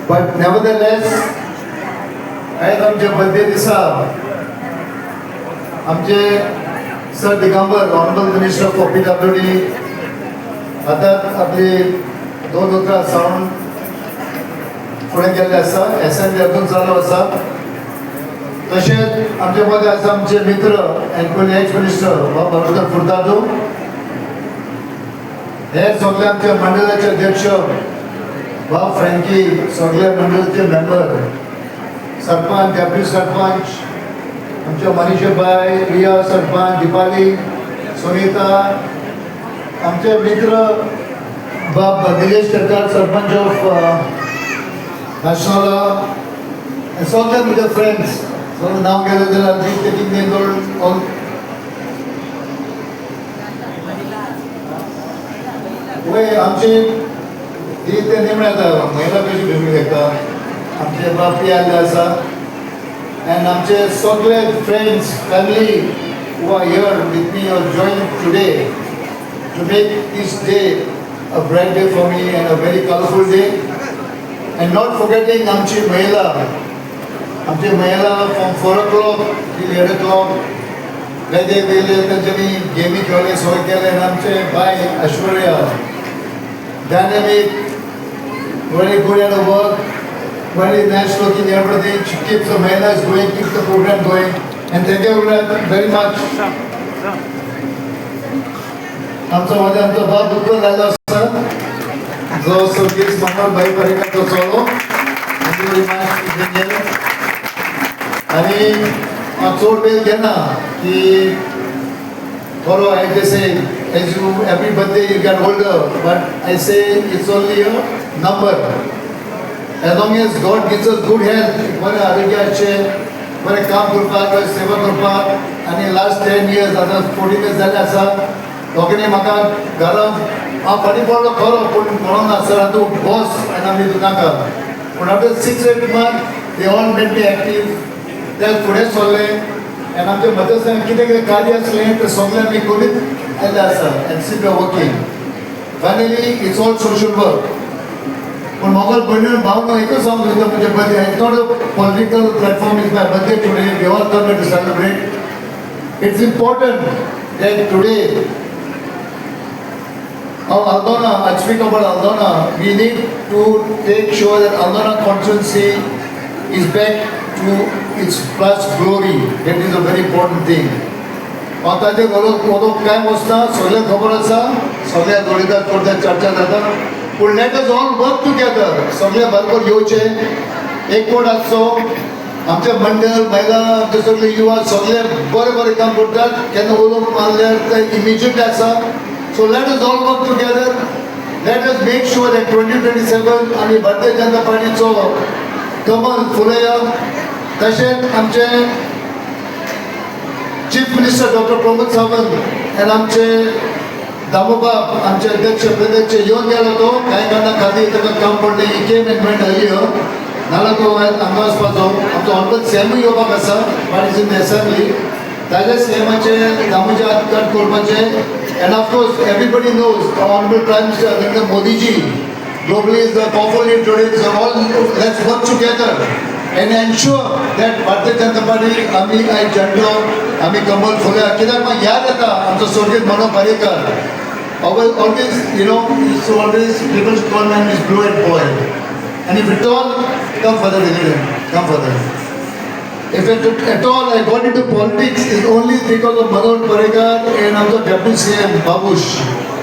But nevertheless, आज आमचे birthday दिसा आमचे sir Digambar honourable minister for PWD आतां आपली 2 उतरां सावन फुडें गेल्ले आसा. एसएमडी अजून चालू आसा. तशेंच आमचे मदें आसा आमचे मित्र एन्ड एक्स मिनिस्टर भरतन फुर्तादो. हे सगळे आमचे मंडळाचे अध्यक्ष भाव फ्रँकी, सगळे मंडळाचे मेंबर, सरपंच, डेप्युटी सरपंच, आमचे मनीषाबाई, रिया सरपंच, दिपाली, सुनीता, आमचे मित्र बाब निलेश केरकार, सरपंच ऑफ नाशनल, सगळे म्हजे फ्रेंड्स. सगळें नांव गेलें जाल्यार टेकिंग नेम ऑल. वय आमची ही ते निमणे येता महिला कशी भुमी घेता. आमचे बापी आयल्ले आसा एंड आमचे सगळे friends, family who are here with me or joined today to make this day a bright day for me and a very colorful day. And not forgetting आमची महिला from 4 o'clock till 8 o'clock वेगळे वेगळे तेंच्यांनी गेमी खेळले, सोय केले. आनी आमचे बाय Aishwarya dynamic, very good at her work, very nice looking, everything. She keeps the Mahilas going, keeps the program going. And thank you very much. आमचा बाप दुःख झाला असता जो सर्विस मंगळ भाई परिकर चलो. Thank you very much. आणि चोड वेळ घेना की follow, I just say, as you, every birthday you get older, but I say it's only a number. As long as God gives us good health, बरे आरोग्याचे, बरे काम करपाक, सेवा करपाक. आणि लास्ट 10 years, आता 14 years झाले आसा. दोगांनी म्हाका घरान हांव फाटीं पडलो खरो, पूण म्हणून आसा तूं बॉस आनी आमी नाका. पूण after 6-8 months, they all made me active. ते फुडें सरले. And आमचे मदत कितें कार्य असलें तें सगळें आमी करीत आयल्ले आसा and still we are working. Finally it's all social work. पूण म्हाका भयणीन भावना एकूच सांगूंक सोदता म्हणजे birthday. It's not a political platform. Is my birthday today. We all come to celebrate. It's important that today our Aldona, I speak about Aldona, we need to take sure that Aldona constituency is back to its past glory. That is a very important thing. आताचे उदक काय वचना, सगळे खबर आसा, सगळे जोडीदार करतात, चर्चा जाता. पूण let us all work together. सगळे बरोबर येवचे, एकवट आसचो. आमचे मंडळ, महिला, आमचे सगळे युवा सगळे बरे बरे काम करतात. केन्ना उलोवंक मारल्यार ते इमिजिएट आसा. So let us all work together. Let us make sure that 2027 आमी भारतीय जनता पार्टीचो कमल फुलया. तशेंच आमचे chief minister doctor Pramod Sawant आनी आमचे दामोबाब, आमचे अध्यक्ष प्रदेश येवन गेलो. तो कांय कारणां खातीर ताका काम पडलें. ही केम एंड वेंट अर्लियर. नाल्यार तो हांगा वचपाचो. आमचो ऑनरेबल सीएमूय येवपाक आसा पार्टीज इन द असेंब्ली. ताजे सीएमाचे दामोचे हात कट करपाचे. And of course everybody knows honourable prime minister Narendra Modiji globally is the powerful leader today. So all let's work together and ensure that Bharatiya Janata Party आमी आयज झेंडो आमी कमल फुलया. कित्याक म्हाका याद येता आमचो स्वर्गीय Manohar Parrikar. Always, you know, so always people call me this blue-eyed boy. And if at all, come further, come further. If at all I got into politics, it's only because of Manoj Parrikar and also Deputy CM Babush.